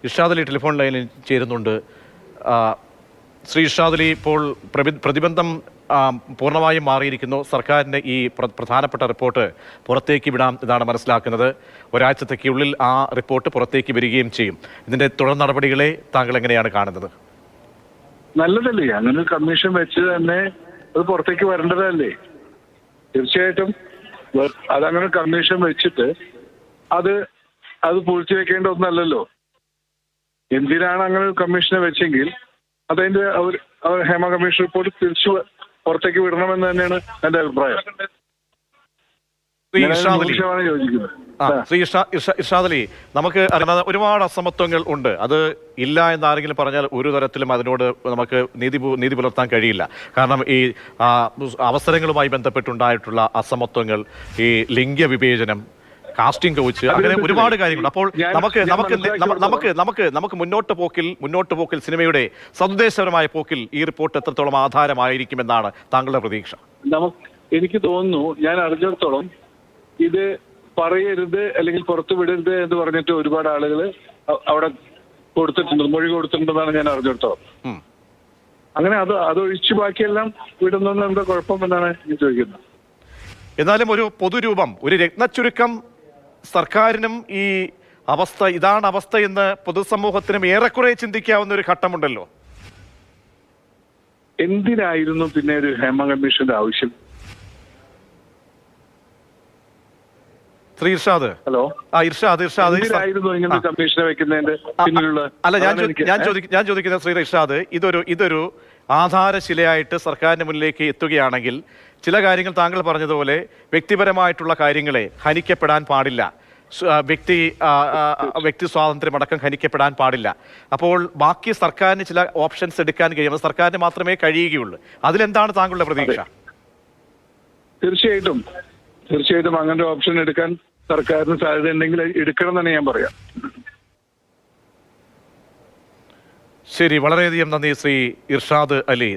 Irshad Ali telephone ലൈനിൽ ചേരുന്നുണ്ട്. ശ്രീ ഇർഷാദ് അലി, ഇപ്പോൾ പ്രതിബന്ധം പൂർണ്ണമായും മാറിയിരിക്കുന്നു. സർക്കാരിൻ്റെ ഈ പ്രധാനപ്പെട്ട റിപ്പോർട്ട് പുറത്തേക്ക് വിടാം എന്നാണ് മനസ്സിലാക്കുന്നത്. ഒരാഴ്ചത്തേക്കുള്ളിൽ ആ റിപ്പോർട്ട് പുറത്തേക്ക് വരികയും ചെയ്യും. ഇതിൻ്റെ തുടർ നടപടികളെ താങ്കൾ എങ്ങനെയാണ് കാണുന്നത്? നല്ലതല്ലേ, അങ്ങനെ ഒരു കമ്മീഷൻ വെച്ച് തന്നെ അത് പുറത്തേക്ക് വരേണ്ടതല്ലേ? തീർച്ചയായിട്ടും അതങ്ങനെ കമ്മീഷൻ വെച്ചിട്ട് അത് പൂഴ്ത്തിവെക്കേണ്ട ഒന്നല്ലല്ലോ. എന്തിനാണ് അങ്ങനെ ഒരു കമ്മീഷനെ വെച്ചെങ്കിൽ അതതിന്റെ ഹേമ കമ്മീഷൻ റിപ്പോർട്ട് തിരിച്ചു പുറത്തേക്ക് വിടണമെന്ന് തന്നെയാണ് എന്റെ അഭിപ്രായം. ശ്രീ ഇർഷാദ് അലി, നമുക്ക് ഒരുപാട് അസമത്വങ്ങൾ ഉണ്ട്. അത് ഇല്ല എന്നാരെങ്കിലും പറഞ്ഞാൽ ഒരു തരത്തിലും അതിനോട് നമുക്ക് നീതി പുലർത്താൻ കഴിയില്ല. കാരണം ഈ അവസരങ്ങളുമായി ബന്ധപ്പെട്ടുണ്ടായിട്ടുള്ള അസമത്വങ്ങൾ, ഈ ലിംഗ വിവേചനം, കാസ്റ്റിംഗ് കൗച്ച്, അങ്ങനെ ഒരുപാട് കാര്യങ്ങളുണ്ട്. അപ്പോൾ നമുക്ക് മുന്നോട്ട് പോക്കിൽ സിനിമയുടെ സന്ദേശപരമായ പോക്കിൽ ഈ റിപ്പോർട്ട് എത്രത്തോളം ആധാരമായിരിക്കുമെന്നാണ് താങ്കളുടെ പ്രതീക്ഷ? എനിക്ക് തോന്നുന്നു, ഞാൻ അറിഞ്ഞിടത്തോളം ഇത് പറയരുത് അല്ലെങ്കിൽ പുറത്തു വിടരുത് എന്ന് പറഞ്ഞിട്ട് ഒരുപാട് ആളുകൾ അവിടെ കൊടുത്തിട്ടുണ്ട്, മൊഴി കൊടുത്തിട്ടുണ്ടെന്നാണ് ഞാൻ അറിഞ്ഞിടത്തോളം. അങ്ങനെ അതൊഴിച്ച് ബാക്കിയെല്ലാം വിടുന്നതെന്ന് എന്താ കുഴപ്പമെന്നാണ് ഞാൻ ചോദിക്കുന്നത്. എന്നാലും ഒരു പൊതുരൂപം, ഒരു രത്നച്ചുരുക്കം സർക്കാരിനും ഈ ഇതാണ് അവസ്ഥ എന്ന് പൊതുസമൂഹത്തിനും ഏറെക്കുറെ ചിന്തിക്കാവുന്ന ഒരു ഘട്ടമുണ്ടല്ലോ. എന്തിനായിരുന്നു പിന്നെ ഒരു ഹേമ കമ്മീഷന്റെ ആവശ്യം? ശ്രീ ഇർഷാദ്, ഹലോ, ഇർഷാദ് ഇങ്ങനെ കമ്മീഷനെ വെക്കുന്നതിന്റെ പിന്നിലുള്ള ഞാൻ ചോദിക്കുന്നത് ശ്രീ ഇർഷാദ്, ഇതൊരു ആധാരശിലയായിട്ട് സർക്കാരിന് മുന്നിലേക്ക് എത്തുകയാണെങ്കിൽ ചില കാര്യങ്ങൾ താങ്കൾ പറഞ്ഞതുപോലെ വ്യക്തിപരമായിട്ടുള്ള കാര്യങ്ങളെ ഹനിക്കപ്പെടാൻ പാടില്ല, വ്യക്തി സ്വാതന്ത്ര്യം അടക്കം ഹനിക്കപ്പെടാൻ പാടില്ല. അപ്പോൾ ബാക്കി സർക്കാരിന് ചില ഓപ്ഷൻസ് എടുക്കാൻ കഴിയും, അത് സർക്കാരിന് മാത്രമേ കഴിയുകയുള്ളൂ. അതിലെന്താണ് താങ്കളുടെ പ്രതീക്ഷ? തീർച്ചയായിട്ടും അങ്ങനെ ഓപ്ഷൻ എടുക്കാൻ സർക്കാരിന് സാധ്യത ഉണ്ടെങ്കിൽ എടുക്കണം തന്നെ ഞാൻ പറയാം. ശരി, വളരെയധികം നന്ദി ശ്രീ ഇർഷാദ് അലി.